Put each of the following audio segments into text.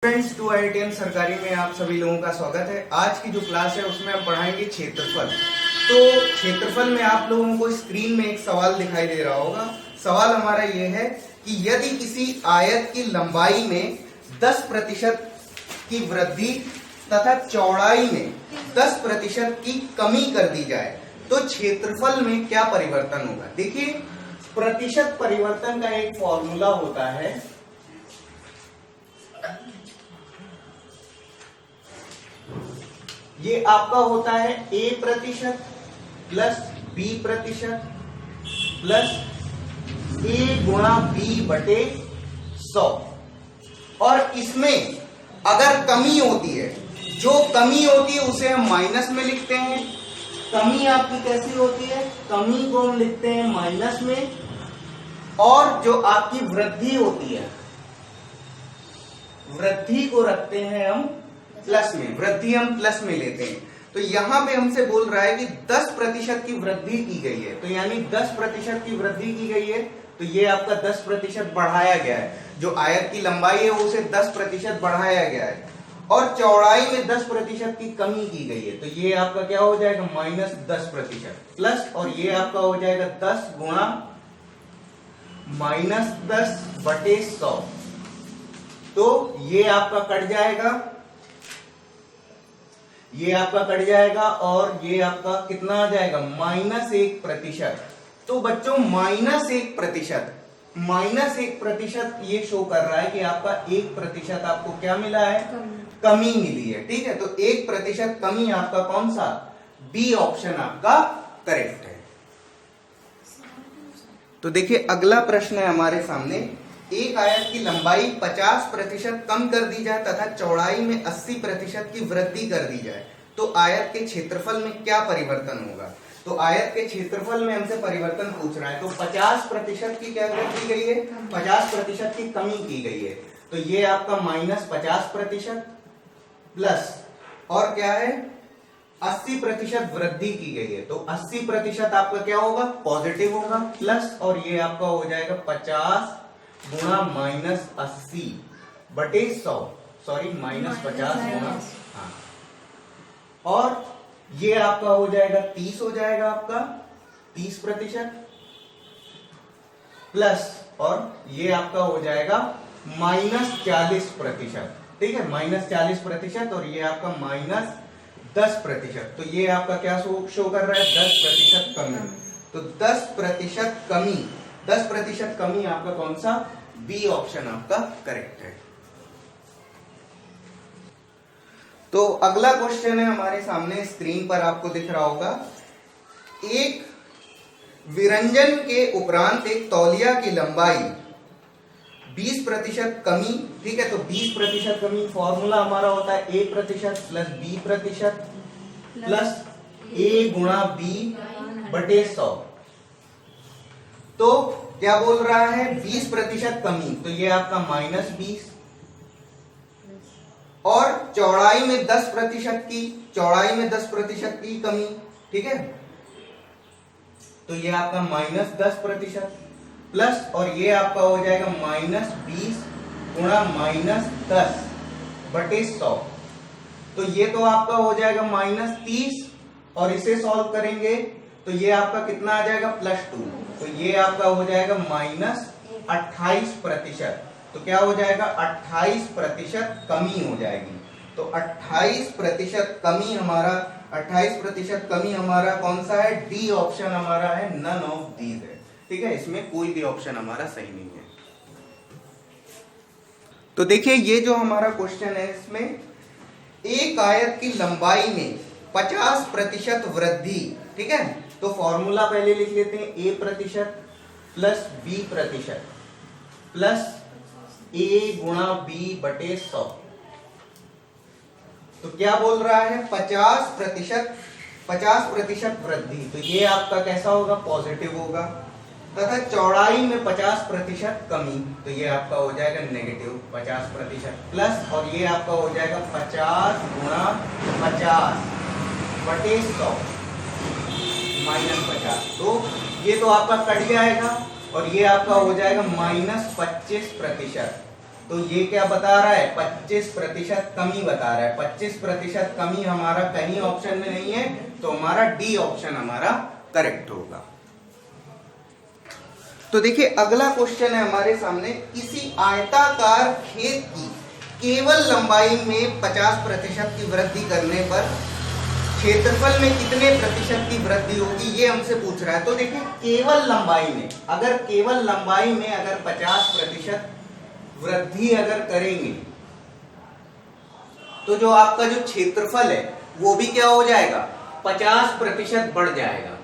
Friends, to IITM सरकारी में आप सभी लोगों का स्वागत है। आज की जो क्लास है उसमें हम पढ़ाएंगे क्षेत्रफल। तो क्षेत्रफल में आप लोगों को स्क्रीन में एक सवाल दिखाई दे रहा होगा। सवाल हमारा ये है कि यदि किसी आयत की लंबाई में 10% की वृद्धि तथा चौड़ाई में 10% की कमी कर दी जाए तो क्षेत्रफल में क्या परिवर्तन होगा। देखिए, प्रतिशत परिवर्तन का एक फॉर्मूला होता है। ये आपका होता है A% plus B% plus A×B/100। और इसमें अगर कमी होती है, जो कमी होती है उसे हम माइनस में लिखते हैं। कमी आपकी कैसी होती है? कमी को हम लिखते हैं माइनस में, और जो आपकी वृद्धि होती है, वृद्धि को रखते हैं हम प्लस में। वृद्धि हम प्लस में लेते हैं। तो यहां पे हमसे बोल रहा है कि 10% की वृद्धि की गई है, तो यानी 10% की वृद्धि की गई है, तो ये आपका 10% बढ़ाया गया है। जो आयत की लंबाई है उसे 10% बढ़ाया गया है, और चौड़ाई में 10% की कमी की गई है, तो ये आपका क्या हो जाएगा? -10% प्लस, और ये आपका हो जाएगा 10 गुणा -10/100। तो ये आपका कट जाएगा, ये आपका कट जाएगा, और ये आपका कितना आ जाएगा? -1%। तो बच्चों -1% ये शो कर रहा है कि आपका 1% आपको क्या मिला है? कमी मिली है। ठीक है, तो 1% कमी आपका कौन सा? बी ऑप्शन आपका करेक्ट है। तो देखिए, अगला प्रश्न है हमारे सामने। एक आयत की लंबाई 50% कम कर दी जाए तथा चौड़ाई में 80% की वृद्धि कर दी जाए तो आयत के क्षेत्रफल में क्या परिवर्तन होगा। तो आयत के क्षेत्रफल में हमसे परिवर्तन पूछ रहा है। तो 50% की क्या वृद्धि की गई है? 50% की कमी की गई है। तो ये आपका -50% प्लस, और क्या है? 80% वृद्धि की गई है, तो 80% आपका क्या होगा? पॉजिटिव होगा, प्लस, और ये आपका हो जाएगा 50 गुणा -80/100, सॉरी -50 गुणा, हाँ, और ये आपका हो जाएगा 30 हो जाएगा आपका 30% प्लस, और ये आपका हो जाएगा -40%। ठीक है, -40%, और ये आपका -10%। तो ये आपका क्या शो कर रहा है? 10% कमी। तो 10% कमी आपका कौन सा? बी ऑप्शन आपका करेक्ट है। तो अगला क्वेश्चन है हमारे सामने, स्क्रीन पर आपको दिख रहा होगा। एक विरंजन के उपरांत एक तौलिया की लंबाई 20% कमी। ठीक है, तो 20% कमी, फॉर्मूला हमारा होता है A% plus B% plus A×B/100। तो क्या बोल रहा है? 20% कमी, तो ये आपका -20, और चौड़ाई में 10% की कमी। ठीक है, तो ये आपका -10% प्लस, और ये आपका हो जाएगा -20 गुणा -10/100। तो ये तो आपका हो जाएगा -30, और इसे सॉल्व करेंगे तो ये आपका कितना आ जाएगा? +2। तो ये आपका हो जाएगा -28%। तो क्या हो जाएगा? 28% कमी हो जाएगी। तो 28% कमी हमारा कौन सा है? डी ऑप्शन हमारा है, नन ऑफ दीज है। ठीक है, इसमें कोई भी ऑप्शन हमारा सही नहीं है। तो देखिए, ये जो हमारा क्वेश्चन है, इसमें एक आयत की लंबाई में 50% वृद्धि। ठीक है, तो फॉर्मूला पहले लिख लेते हैं। A% plus B% plus A×B/100। तो क्या बोल रहा है? 50% वृद्धि, तो ये आपका कैसा होगा? पॉजिटिव होगा, तथा चौड़ाई में 50% कमी, तो ये आपका हो जाएगा -50% प्लस, और ये आपका हो जाएगा 50 गुणा 50/100 -50। तो ये तो आपका कट जाएगा, और ये आपका हो जाएगा -25%। तो ये क्या बता रहा है, 25% कमी बता रहा है। 25% कमी हमारा कहीं ऑप्शन में नहीं है, तो हमारा डी ऑप्शन हमारा करेक्ट होगा। तो देखिए अगला क्वेश्चन है हमारे सामने, किसी आयताकार खेत की केवल लंबाई में 50% की वृद्धि करने पर क्षेत्रफल में कितने प्रतिशत की वृद्धि होगी, ये हमसे पूछ रहा है। तो देखिए केवल लंबाई में, अगर केवल लंबाई में अगर 50% वृद्धि अगर करेंगे तो जो आपका जो क्षेत्रफल है वो भी क्या हो जाएगा, 50% बढ़ जाएगा।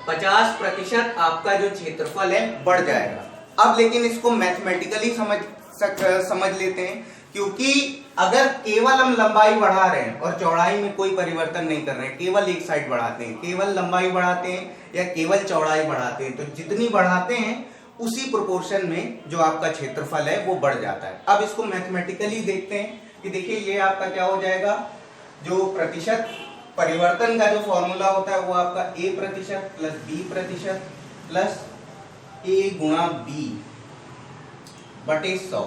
50% आपका जो क्षेत्रफल है बढ़ जाएगा। अब लेकिन इसको मैथमेटिकली समझ लेते हैं, क्योंकि अगर केवल हम लंबाई बढ़ा रहे हैं और चौड़ाई में कोई परिवर्तन नहीं कर रहे हैं, केवल एक साइड बढ़ाते हैं, केवल लंबाई बढ़ाते हैं या केवल चौड़ाई बढ़ाते हैं, तो जितनी बढ़ाते हैं उसी प्रोपोर्शन में जो आपका क्षेत्रफल है वो बढ़ जाता है। अब इसको मैथमेटिकली देखते हैं कि देखिए ये आपका क्या हो जाएगा, जो प्रतिशत परिवर्तन का जो फॉर्मूला होता है वो आपका a% plus b% plus a गुणा b बटे 100।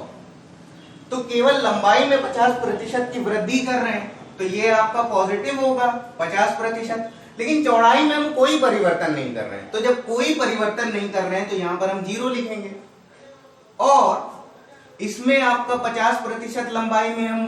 तो केवल लंबाई में 50% की वृद्धि कर रहे हैं तो ये आपका पॉजिटिव होगा 50%, लेकिन चौड़ाई में हम कोई परिवर्तन नहीं कर रहे हैं। तो जब कोई परिवर्तन नहीं कर रहे हैं तो यहां पर हम 0 लिखेंगे, और इसमें आपका 50% लंबाई में हम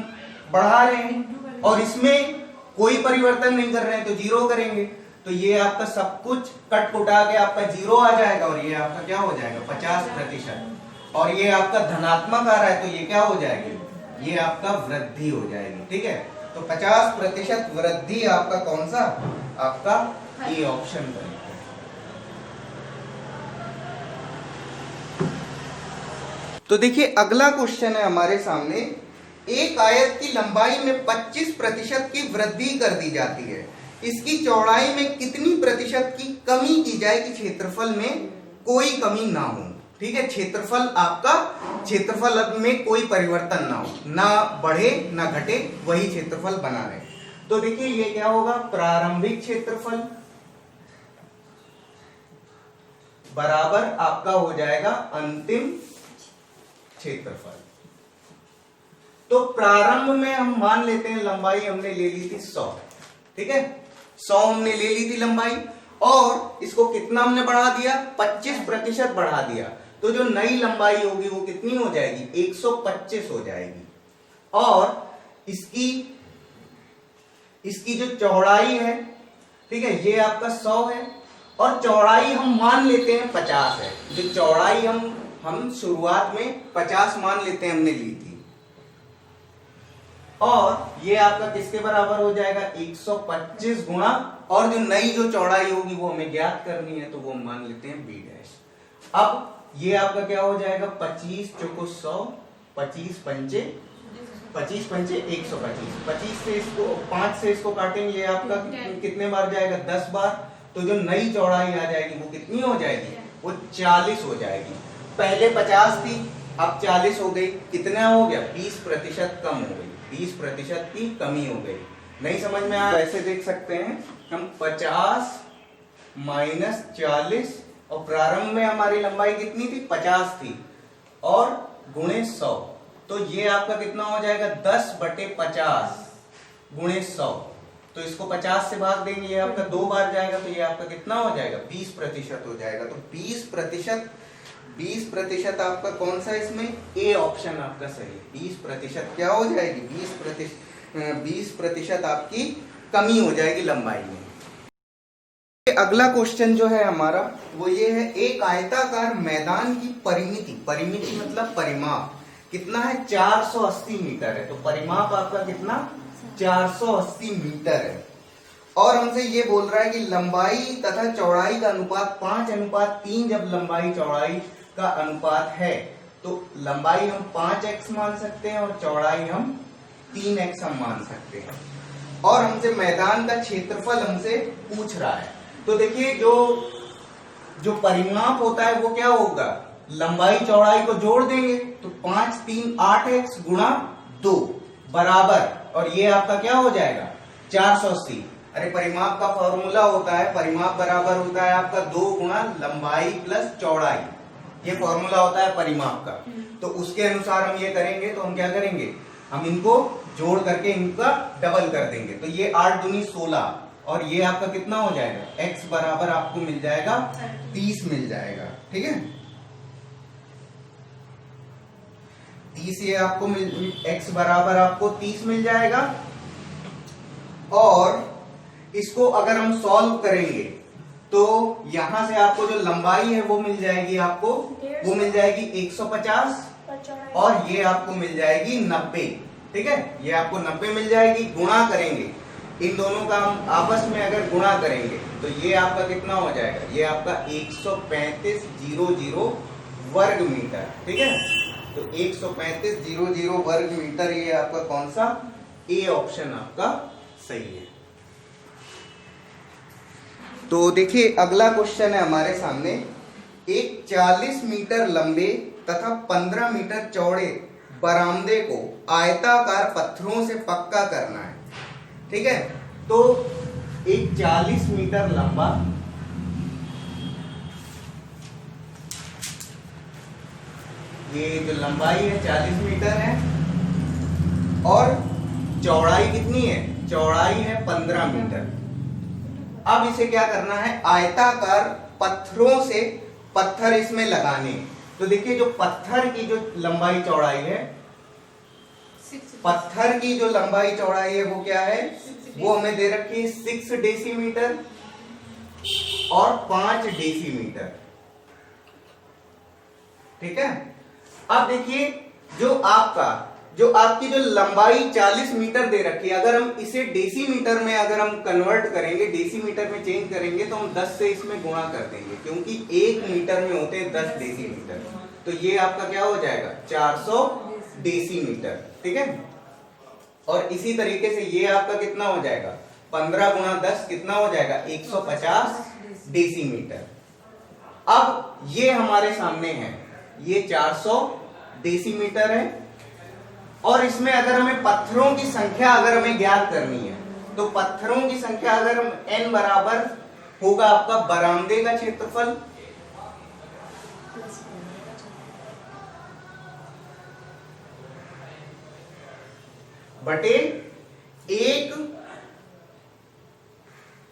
बढ़ा रहे हैं और इसमें कोई परिवर्तन नहीं कर रहे हैं तो 0 करेंगे। तो ये आपका सब कुछ कट कुटा के आपका 0 आ जाएगा और ये आपका क्या हो जाएगा 50%, और ये आपका धनात्मक आ रहा है तो ये क्या हो जाएगी, ये आपका वृद्धि हो जाएगी। ठीक है, तो 50% वृद्धि आपका कौन सा, आपका ए ऑप्शन करेंगे। तो देखिए अगला क्वेश्चन है हमारे सामने, एक आयत की लंबाई में 25% की वृद्धि कर दी जाती है, इसकी चौड़ाई में कितनी प्रतिशत की कमी की जाए कि क्षेत्रफल में कोई कमी ना हो। ठीक है, क्षेत्रफल आपका, क्षेत्रफल में कोई परिवर्तन ना हो, ना बढ़े ना घटे, वही क्षेत्रफल बना रहे। तो देखिए ये क्या होगा, प्रारंभिक क्षेत्रफल बराबर आपका हो जाएगा अंतिम क्षेत्रफल। तो प्रारंभ में हम मान लेते हैं लंबाई हमने ले ली थी 100, ठीक है, 100 हमने ले ली थी लंबाई, और इसको कितना हमने बढ़ा दिया, 25% बढ़ा दिया। तो जो नई लंबाई होगी वो कितनी हो जाएगी, 125 हो जाएगी। और इसकी जो चौड़ाई है, ठीक है, ये आपका 100 है और चौड़ाई हम मान लेते हैं 50 है। जो चौड़ाई हम शुरुआत में 50 मान लेते हैं, हमने ली थी, और ये आपका किसके बराबर हो जाएगा, 125 गुणा, और जो नई जो चौड़ाई होगी वो हमें ज्ञात करनी है तो वो मान लेते हैं b'। अब ये आपका क्या हो जाएगा, 25 चौको 100, 25 पंचे 125, 25 से इसको 5 से इसको काटेंगे, ये आपका कितने बार जाएगा, 10 बार। तो जो नई चौड़ाई आ जाएगी वो कितनी हो जाएगी, वो 40 हो जाएगी। पहले 50 थी, अब 40 हो गई, कितना हो गया, 20% कम हो गई, 20% की कमी हो गई। नहीं समझ में आया, ऐसे देख सकते हैं हम 50 माइनस 40, और प्रारंभ में हमारी लंबाई कितनी थी, 50 थी, और गुणे 100, तो ये आपका कितना हो जाएगा, 10/50 गुणे 100। तो इसको 50 से भाग देंगे, ये आपका 2 बार जाएगा, तो ये आपका कितना हो जाएगा, 20% हो जाएगा। तो 20% आपका कौन सा, इसमें ए ऑप्शन आपका सही है। 20% क्या हो जाएगी, 20% आपकी कमी हो जाएगी लंबाई में। अगला क्वेश्चन जो है हमारा वो ये है, एक आयताकार मैदान की परिमिति मतलब परिमाप कितना है, 480 मीटर है। तो परिमाप आपका कितना, 480 मीटर है, और हमसे ये बोल रहा है कि लंबाई तथा चौड़ाई का अनुपात 5:3। जब लंबाई चौड़ाई का अनुपात है तो लंबाई हम 5x मान सकते हैं और चौड़ाई हम 3x हम मान सकते हैं, और हमसे मैदान का क्षेत्रफल हमसे पूछ रहा है। तो देखिए जो परिमाप होता है वो क्या होगा, लंबाई चौड़ाई को जोड़ देंगे तो 5 3 8x गुणा 2 बराबर, और ये आपका क्या हो जाएगा, 480। अरे परिमाप का फॉर्मूला होता है, परिमाप बराबर होता है आपका 2 गुणा लंबाई प्लस चौड़ाई, ये फॉर्मूला होता है परिमाप का। तो उसके अनुसार हम ये करेंगे, तो हम क्या करेंगे, हम इनको जोड़ करके इनका डबल कर देंगे। तो ये 8 दूनी 16 और ये आपका कितना हो जाएगा, x बराबर आपको मिल जाएगा 30 मिल जाएगा। ठीक है, 30 ये आपको x बराबर आपको 30 मिल जाएगा। और इसको अगर हम सॉल्व करेंगे तो यहां से आपको जो लंबाई है वो मिल जाएगी, आपको वो मिल जाएगी 150 और ये आपको मिल जाएगी 90। ठीक है, ये आपको 90 मिल जाएगी। गुणा करेंगे इन दोनों का, हम आपस में अगर गुणा करेंगे तो ये आपका कितना हो जाएगा, ये आपका 135.00 वर्ग मीटर। ठीक है, तो 135.00 वर्ग मीटर, ये आपका कौन सा, ए ऑप्शन आपका सही है। तो देखिए अगला क्वेश्चन है हमारे सामने, एक 40 मीटर लंबे तथा 15 मीटर चौड़े बरामदे को आयताकार पत्थरों से पक्का करना है। ठीक है, तो एक 40 मीटर लंबा ये जो लंबाई है 40 मीटर है और चौड़ाई कितनी है, चौड़ाई है 15 मीटर। अब इसे क्या करना है, आयताकार पत्थरों से पत्थर इसमें लगाने। तो देखिए जो पत्थर की जो लंबाई चौड़ाई है, पत्थर की जो लंबाई चौड़ाई है वो क्या है, वो हमें दे रखी है 6 डेसीमीटर और 5 डेसीमीटर। ठीक है, अब देखिए जो आपकी जो लंबाई 40 मीटर दे रखी है, अगर हम इसे डेसीमीटर में अगर हम कन्वर्ट करेंगे, डेसीमीटर में चेंज करेंगे तो हम 10 से इसमें गुणा कर देंगे, क्योंकि 1 मीटर में होते हैं 10 डेसीमीटर। तो ये आपका क्या हो जाएगा, 400 डेसीमीटर। ठीक है, और इसी तरीके से ये आपका कितना हो जाएगा, 15 गुणा 10 कितना हो जाएगा, 150 डेसीमीटर। अब ये हमारे सामने है, ये 400 डेसीमीटर है और इसमें अगर हमें पत्थरों की संख्या अगर हमें ज्ञात करनी है, तो पत्थरों की संख्या अगर हम n बराबर होगा आपका बरामदे का क्षेत्रफल बटे एक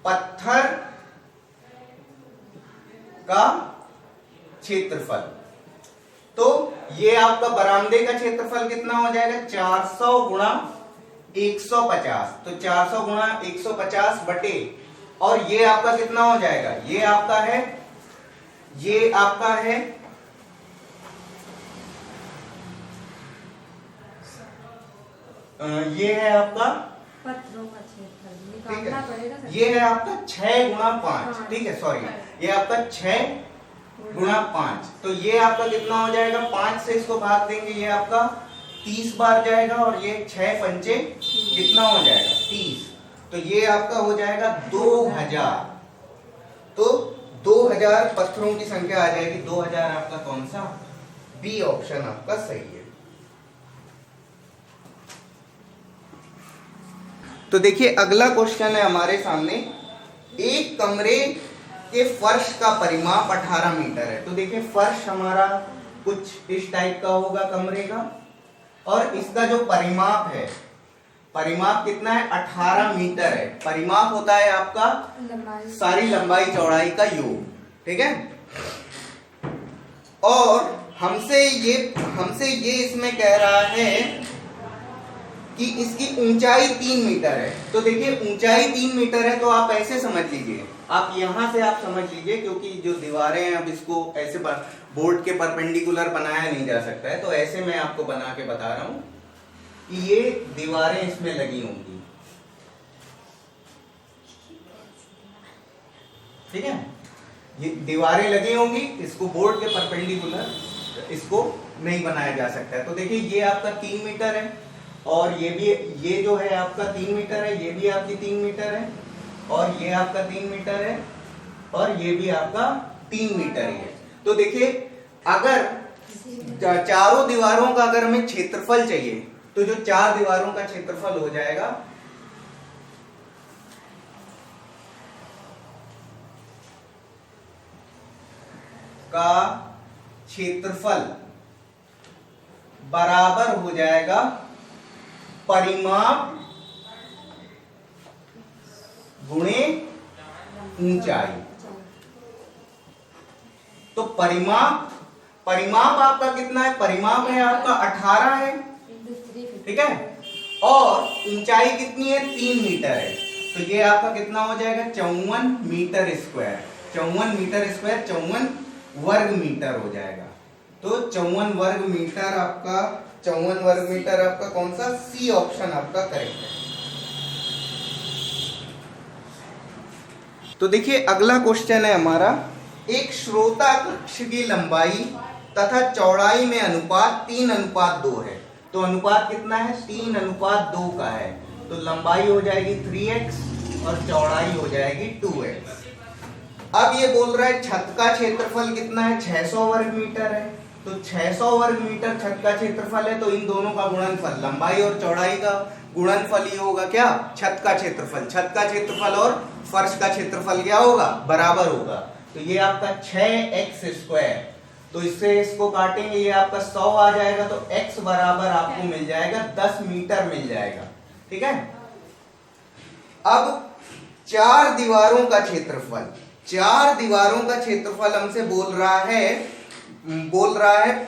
पत्थर का क्षेत्रफल। तो ये आपका बरामदे का क्षेत्रफल कितना हो जाएगा, 400 गुणा 150। तो 400 गुणा 150 बटे, और ये आपका कितना हो जाएगा, ये आपका है ये है आपका पत्थरों का क्षेत्रफल ठीक निकालना है, पड़ेगा। ये है आपका 6 गुणा 5। ठीक है, सॉरी, ये आपका 6 गुणा 5। तो ये आपका कितना हो जाएगा, 5 से इसको भाग देंगे, ये आपका 30 बार जाएगा और ये 6 पंचे कितना हो जाएगा, 30। तो ये आपका हो जाएगा 2000। तो 2000 पत्थरों की संख्या आ जाएगी। 2000 आपका कौन सा, बी ऑप्शन आपका सही है। तो देखिए अगला क्वेश्चन है हमारे सामने, एक कमरे के फर्श का परिमाप 18 मीटर है। तो देखिए फर्श हमारा कुछ इस टाइप का होगा कमरे का, और इसका जो परिमाप है, परिमाप कितना है, 18 मीटर है। परिमाप होता है आपका सारी लंबाई चौड़ाई का योग। ठीक है, और हमसे ये इसमें कह रहा है कि इसकी ऊंचाई 3 मीटर है। तो देखिए ऊंचाई 3 मीटर है, तो आप ऐसे समझ लीजिए, आप यहां से आप समझ लीजिए, क्योंकि जो दीवारें हैं अब इसको ऐसे बोर्ड के परपेंडिकुलर बनाया नहीं जा सकता है, तो ऐसे मैं आपको बना के बता रहा हूं कि ये दीवारें इसमें लगी होंगी। ठीक है, ये दीवारें लगी होंगी, इसको बोर्ड के परपेंडिकुलर इसको नहीं बनाया जा सकता है। तो देखिए ये आपका 3 मीटर है, और ये भी, ये जो है आपका 3 मीटर है, ये भी आपकी 3 मीटर है, और ये आपका 3 मीटर है, और ये भी आपका 3 मीटर ही है। तो देखिए अगर चारों दीवारों का अगर हमें क्षेत्रफल चाहिए, तो जो 4 दीवारों का क्षेत्रफल हो जाएगा का क्षेत्रफल बराबर हो जाएगा परिमाप गुणे ऊंचाई। तो परिमाप आपका कितना है? परिमाप है आपका 18 है, ठीक है, और ऊंचाई कितनी है? 3 मीटर है। तो ये आपका कितना हो जाएगा? 54 मीटर स्क्वायर। 54 मीटर स्क्वायर 54 वर्ग मीटर हो जाएगा। तो 54 वर्ग मीटर आपका, 54 वर्ग मीटर आपका कौन सा? सी ऑप्शन आपका करेक्ट है। तो देखिए अगला क्वेश्चन है हमारा, एक श्रोता कक्ष की लंबाई तथा चौड़ाई में अनुपात 3:2 है। तो अनुपात कितना है? 3:2 का है। तो लंबाई हो जाएगी 3x और चौड़ाई हो जाएगी 2x। अब ये बोल रहा है छत का क्षेत्रफल कितना है? 600 वर्ग मीटर है। तो 600 वर्ग मीटर छत का क्षेत्रफल है, तो इन दोनों का गुणनफल, लंबाई और चौड़ाई का गुणनफल ही होगा क्या? छत का क्षेत्रफल। छत का क्षेत्रफल और फर्श का क्षेत्रफल क्या होगा? बराबर होगा। तो ये आपका 6x²। तो इससे इसको काटेंगे, ये आपका 100 आ जाएगा। तो x बराबर आपको मिल जाएगा 10 मीटर मिल जाएगा, ठीक है। अब 4 दीवारों का क्षेत्रफल, 4 दीवारों का क्षेत्रफल हमसे बोल रहा है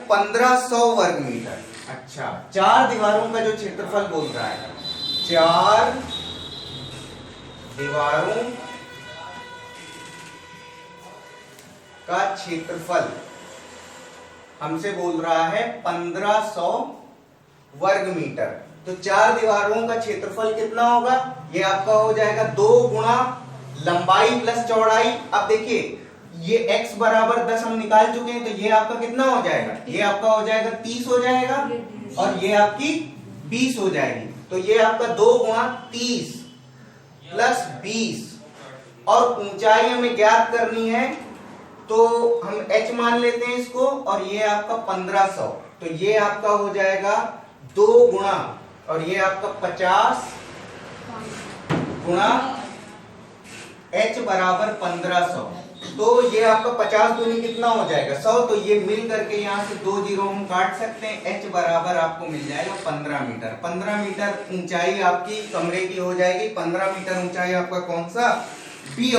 1500 वर्ग मीटर। अच्छा, 4 दीवारों का जो क्षेत्रफल बोल रहा है, 4 दीवारों का क्षेत्रफल हमसे बोल रहा है 1500 वर्ग मीटर। तो 4 दीवारों का क्षेत्रफल कितना होगा? ये आपका हो जाएगा 2 गुणा लंबाई प्लस चौड़ाई। अब देखिए ये x बराबर 10 हम निकाल चुके हैं, तो ये आपका कितना हो जाएगा? ये आपका हो जाएगा 30 हो जाएगा, और ये आपकी 20 हो जाएगी। तो ये आपका 2 गुणा 30 प्लस 20, और ऊंचाई हमें ज्ञात करनी है, तो हम h मान लेते हैं इसको, और ये आपका 1500। तो ये आपका हो जाएगा 2 गुणा, और ये आपका 50 गुणा h बराबर 1500। तो ये आपका 50 दूनी कितना हो जाएगा? 100। तो ये मिल करके यहाँ से 2 जीरो हम काट सकते हैं। h बराबर आपको मिल जाएगा 15 मीटर। 15 मीटर ऊंचाई आपकी कमरे की हो जाएगी। 15 मीटर ऊंचाई आपका कौन सा? बी।